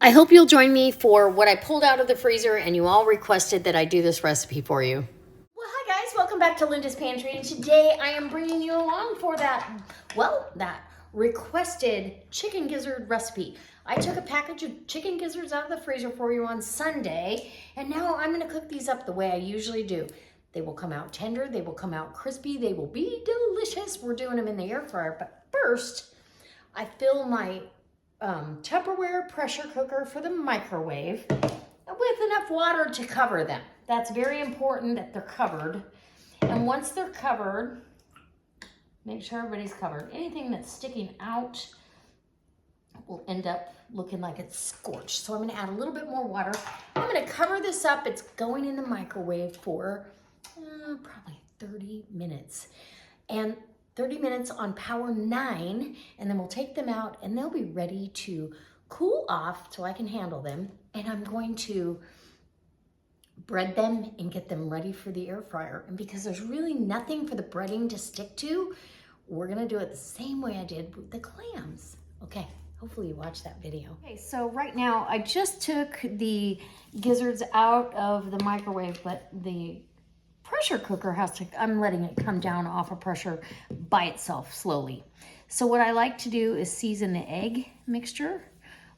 I hope you'll join me for what I pulled out of the freezer and you all requested that I do this recipe for you. Well, hi guys, welcome back to Linda's Pantry, and today I am bringing you along for that requested chicken gizzard recipe. I took a package of chicken gizzards out of the freezer for you on Sunday, and now I'm gonna cook these up the way I usually do. They will come out tender, they will come out crispy, they will be delicious. We're doing them in the air fryer, but first, I fill my Tupperware pressure cooker for the microwave with enough water to cover them. That's very important that they're covered. And once they're covered, make sure everybody's covered. Anything that's sticking out will end up looking like it's scorched. So I'm gonna add a little bit more water. I'm gonna cover this up. It's going in the microwave for probably 30 minutes. And 30 minutes on power 9, and then we'll take them out and they'll be ready to cool off so I can handle them. And I'm going to bread them and get them ready for the air fryer. And because there's really nothing for the breading to stick to, we're gonna do it the same way I did with the clams. Okay, hopefully you watched that video. Okay, so right now I just took the gizzards out of the microwave, but the pressure cooker has to, I'm letting it come down off of pressure by itself slowly. So what I like to do is season the egg mixture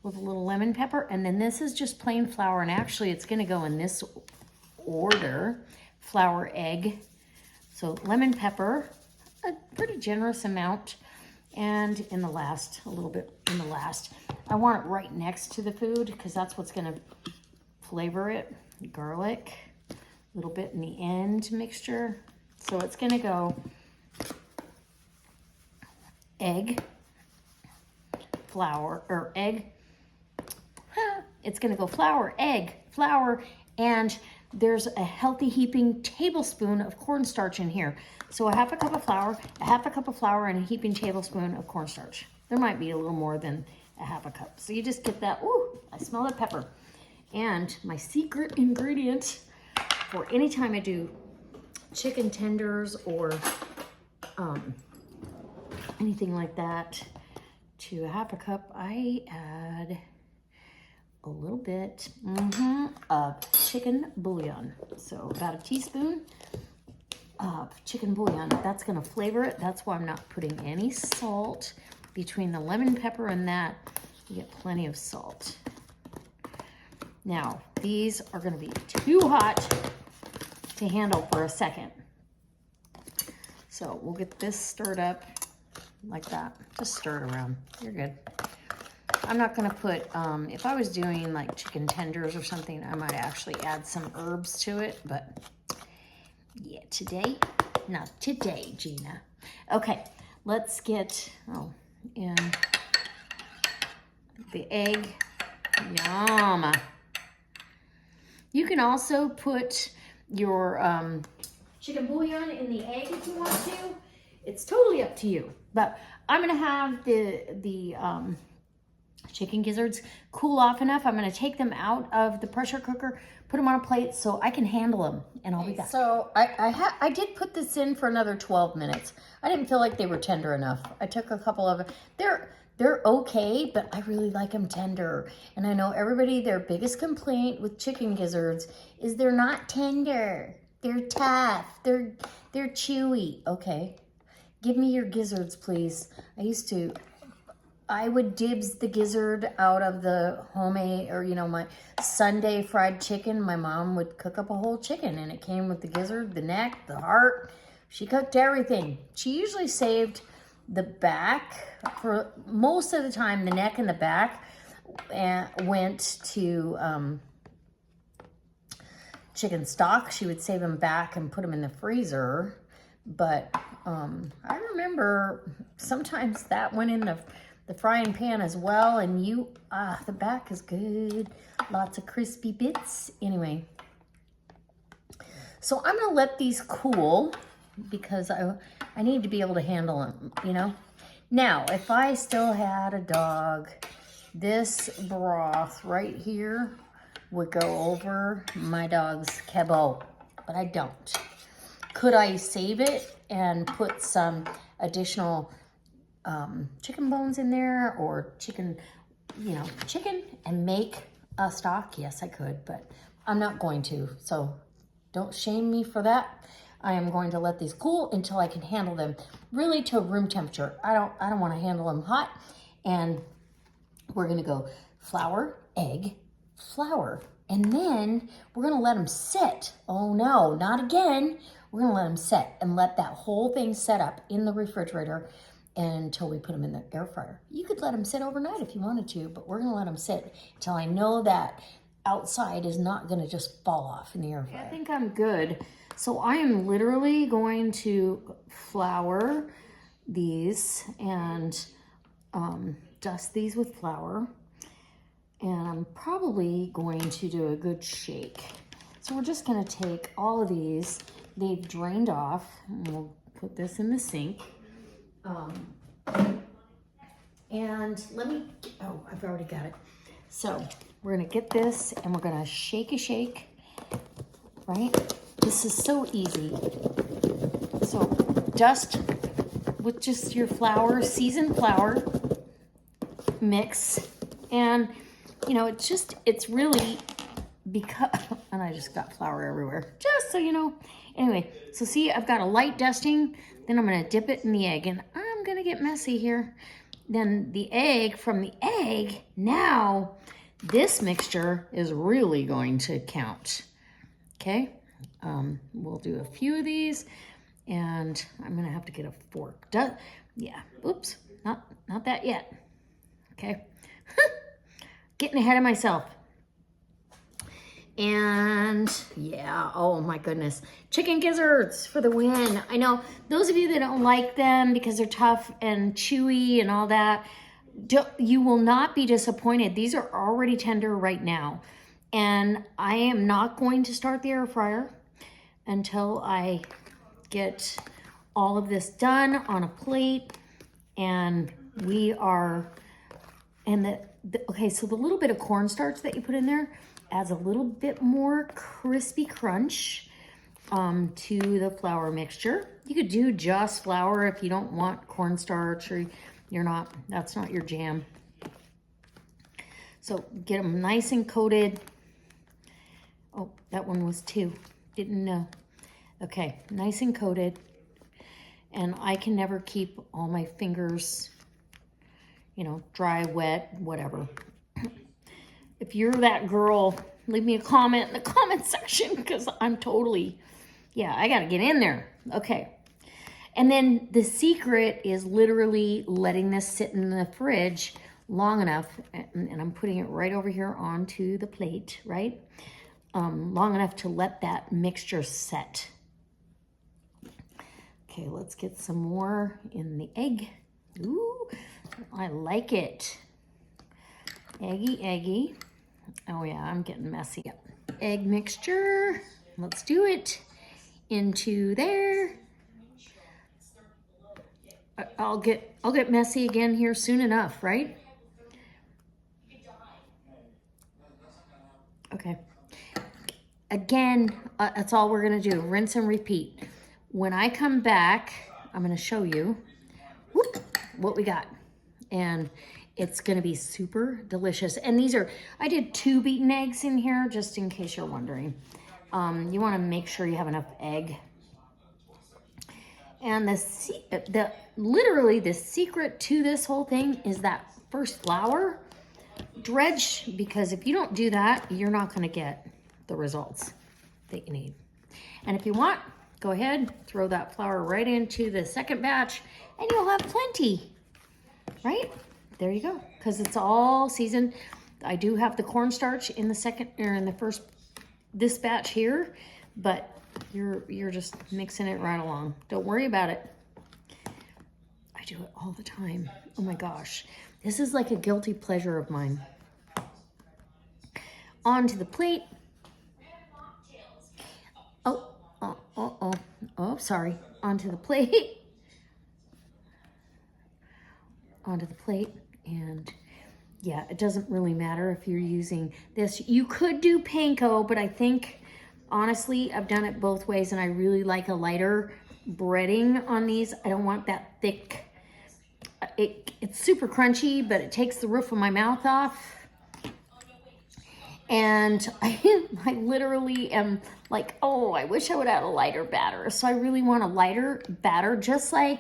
with a little lemon pepper, and then this is just plain flour, and actually it's gonna go in this order: flour, egg. So lemon pepper, a pretty generous amount, and in the last, a little bit in the last. I want it right next to the food because that's what's gonna flavor it. Garlic. A little bit in the end mixture. So it's gonna go egg, flour, or egg. It's gonna go flour, egg, flour, and there's a healthy heaping tablespoon of cornstarch in here. So a half a cup of flour, and a heaping tablespoon of cornstarch. There might be a little more than a half a cup. So you just get that, ooh, I smell that pepper. And my secret ingredient for any time I do chicken tenders or anything like that, to a half a cup, I add a little bit of chicken bouillon. So about a teaspoon of chicken bouillon. That's gonna flavor it. That's why I'm not putting any salt. Between the lemon pepper and that, you get plenty of salt. Now, these are gonna be too hot to handle for a second. So we'll get this stirred up like that. Just stir it around. You're good. I'm not gonna put, if I was doing like chicken tenders or something, I might actually add some herbs to it, but yeah, today, not today, Gina. Okay, let's get, in the egg. Yum. You can also put your chicken bouillon in the egg if you want to. It's totally up to you. But I'm gonna have the chicken gizzards cool off enough. I'm gonna take them out of the pressure cooker, put them on a plate so I can handle them, and I'll be back. So I did put this in for another 12 minutes. I didn't feel like they were tender enough. I took a couple of, they're okay, but I really like them tender. And I know everybody, their biggest complaint with chicken gizzards is they're not tender. They're tough. They're chewy. Okay, give me your gizzards, please. I would dibs the gizzard out of the homemade, or my Sunday fried chicken. My mom would cook up a whole chicken, and it came with the gizzard, the neck, the heart. She cooked everything. She usually saved the back. For most of the time, the neck and the back went to chicken stock. She would save them back and put them in the freezer. But I remember sometimes that went in the frying pan as well. And the back is good. Lots of crispy bits. Anyway, so I'm gonna let these cool because I need to be able to handle them, Now, if I still had a dog, this broth right here would go over my dog's kebab, but I don't. Could I save it and put some additional chicken bones in there, or chicken you know, chicken and make a stock? Yes, I could, but I'm not going to. So don't shame me for that. I am going to let these cool until I can handle them really to room temperature. I don't want to handle them hot. And we're going to go flour, egg, flour. And then we're going to let them sit. Oh no, not again. We're going to let them sit and let that whole thing set up in the refrigerator until we put them in the air fryer. You could let them sit overnight if you wanted to, but we're going to let them sit until I know that outside is not going to just fall off in the air fryer. I think I'm good. So I am literally going to flour these and dust these with flour. And I'm probably going to do a good shake. So we're just gonna take all of these. They've drained off. And we'll put this in the sink. And let me, oh, I've already got it. So we're gonna get this and we're gonna shake a shake, right? This is so easy. So dust with just your flour, seasoned flour mix. And you know, it's really because, and I just got flour everywhere, just so you know. Anyway, so see, I've got a light dusting, then I'm gonna dip it in the egg, and I'm gonna get messy here. Then the egg, from the egg, now this mixture is really going to count, okay? We'll do a few of these, and I'm gonna have to get a fork. Yeah, oops, not that yet, okay? Getting ahead of myself. And yeah, oh my goodness. Chicken gizzards for the win. I know those of you that don't like them because they're tough and chewy and all that, you will not be disappointed. These are already tender right now. And I am not going to start the air fryer until I get all of this done on a plate. And we are, and okay, so the little bit of cornstarch that you put in there adds a little bit more crispy crunch to the flour mixture. You could do just flour if you don't want cornstarch or that's not your jam. So get them nice and coated. Oh, that one was 2. Didn't know. Okay, nice and coated. And I can never keep all my fingers, you know, dry, wet, whatever. If you're that girl, leave me a comment in the comment section because I'm totally, yeah, I got to get in there. Okay. And then the secret is literally letting this sit in the fridge long enough, and I'm putting it right over here onto the plate, right? Long enough to let that mixture set. Okay, let's get some more in the egg. Ooh, I like it. Eggy, eggy. Oh yeah, I'm getting messy. Egg mixture. Let's do it. Into there. I'll get messy again here soon enough, right? Okay. Again, that's all we're gonna do. Rinse and repeat. When I come back, I'm gonna show you what we got. And it's gonna be super delicious. And these are, I did 2 beaten eggs in here, just in case you're wondering. You wanna make sure you have enough egg. And literally the secret to this whole thing is that first flour dredge, because if you don't do that, you're not gonna get the results that you need. And if you want, go ahead, throw that flour right into the second batch and you'll have plenty, right? There you go, because it's all seasoned. I do have the cornstarch in the second, or in the first, this batch here, but you're just mixing it right along. Don't worry about it. I do it all the time. Oh my gosh. This is like a guilty pleasure of mine. Onto the plate. Oh, sorry. Onto the plate. Onto the plate. And yeah, it doesn't really matter if you're using this. You could do panko, but I think, honestly, I've done it both ways, and I really like a lighter breading on these. I don't want that thick it's super crunchy, but it takes the roof of my mouth off. And I literally am like, oh, I wish I would have a lighter batter. So I really want a lighter batter, just like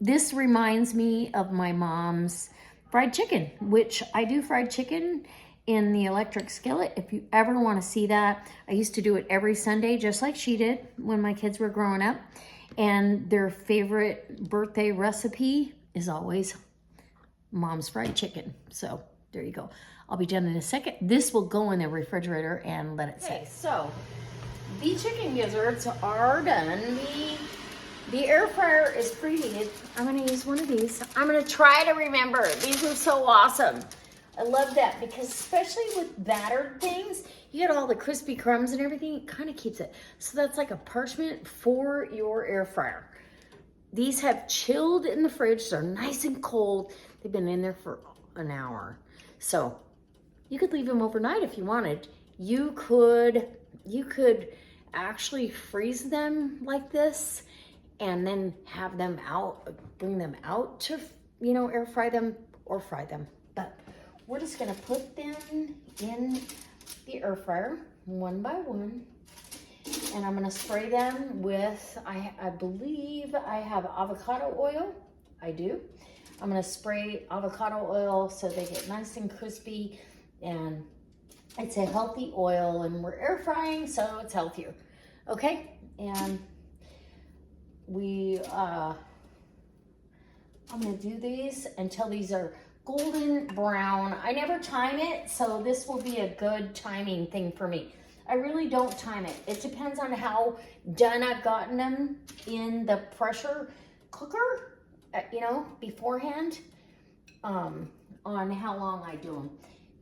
this reminds me of my mom's fried chicken, which I do fried chicken in the electric skillet. If you ever want to see that, I used to do it every Sunday, just like she did when my kids were growing up. And their favorite birthday recipe is always mom's fried chicken. So there you go. I'll be done in a second. This will go in the refrigerator and let it sit. Okay, so the chicken gizzards are done. The air fryer is preheated. I'm gonna use one of these. I'm gonna try to remember. These are so awesome. I love that because especially with battered things, you get all the crispy crumbs and everything, it kind of keeps it. So that's like a parchment for your air fryer. These have chilled in the fridge. They're nice and cold. They've been in there for an hour. So you could leave them overnight if you wanted. You could actually freeze them like this and then have them out, bring them out to, you know, air fry them or fry them. But we're just gonna put them in the air fryer one by one. And I'm gonna spray them with, I believe I have avocado oil. I do. I'm gonna spray avocado oil so they get nice and crispy, and it's a healthy oil, and we're air frying, so it's healthier. Okay, and I'm gonna do these until these are golden brown. I never time it, so this will be a good timing thing for me. I really don't time it. It depends on how done I've gotten them in the pressure cooker, you know, beforehand, on how long I do them.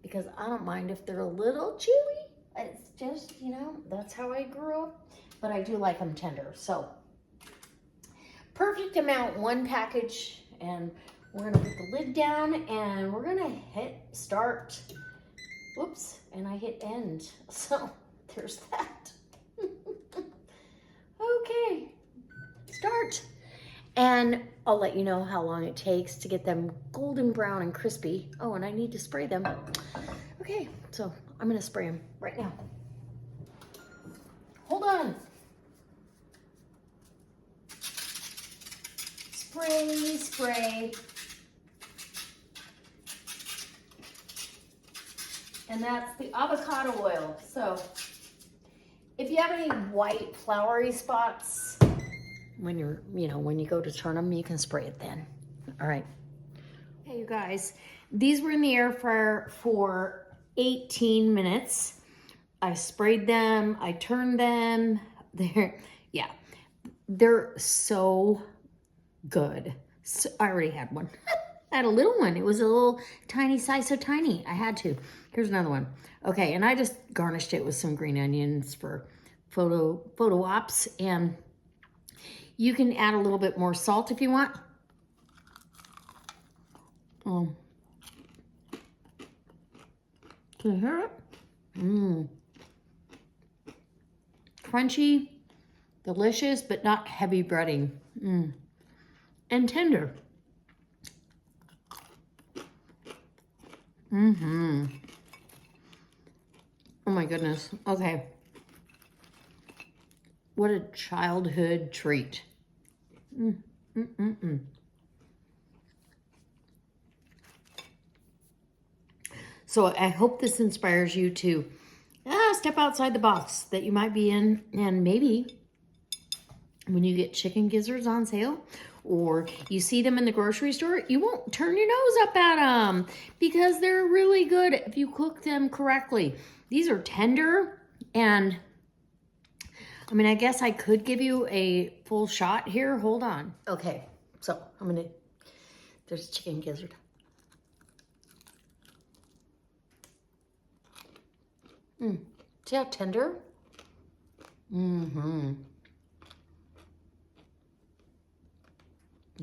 Because I don't mind if they're a little chewy. It's just, you know, that's how I grew up. But I do like them tender. So, perfect amount, one package. And we're gonna put the lid down and we're gonna hit start. Whoops, and I hit end. So, there's that. Okay, start. And I'll let you know how long it takes to get them golden brown and crispy. Oh, and I need to spray them. Okay, so I'm gonna spray them right now. Hold on. Spray, spray. And that's the avocado oil. So if you have any white floury spots, when you're, you know, when you go to turn them, you can spray it then. All right. Hey, you guys, these were in the air fryer for 18 minutes. I sprayed them, I turned them. They're so good. So, I already had one. I had a little one. It was a little tiny size, so tiny. I had to. Here's another one. Okay, and I just garnished it with some green onions for photo ops, and you can add a little bit more salt if you want. Can you hear it? Crunchy, delicious, but not heavy breading. And tender. Oh my goodness. Okay. What a childhood treat. So I hope this inspires you to step outside the box that you might be in, and maybe when you get chicken gizzards on sale or you see them in the grocery store, you won't turn your nose up at them because they're really good if you cook them correctly. These are tender, and I mean, I guess I could give you a full shot here. Hold on. Okay, so there's a chicken gizzard. See how tender? And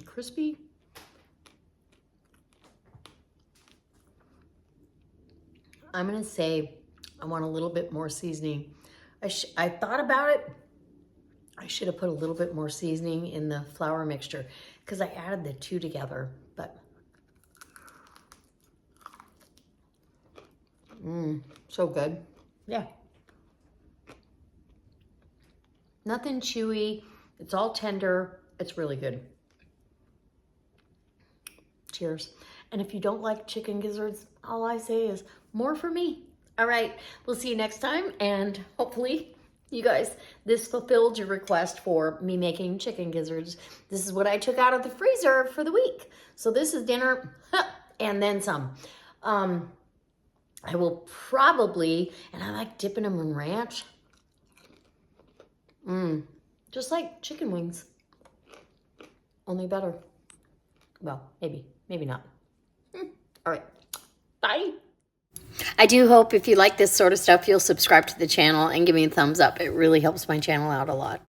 crispy. I'm gonna say I want a little bit more seasoning. I thought about it. I should have put a little bit more seasoning in the flour mixture because I added the two together, but So good. Yeah. Nothing chewy. It's all tender. It's really good. Cheers. And if you don't like chicken gizzards, all I say is more for me. All right, we'll see you next time. And hopefully you guys, this fulfilled your request for me making chicken gizzards. This is what I took out of the freezer for the week. So this is dinner and then some. I will probably, and I like dipping them in ranch. Just like chicken wings, only better. Well, maybe not. All right, bye. I do hope if you like this sort of stuff, you'll subscribe to the channel and give me a thumbs up. It really helps my channel out a lot.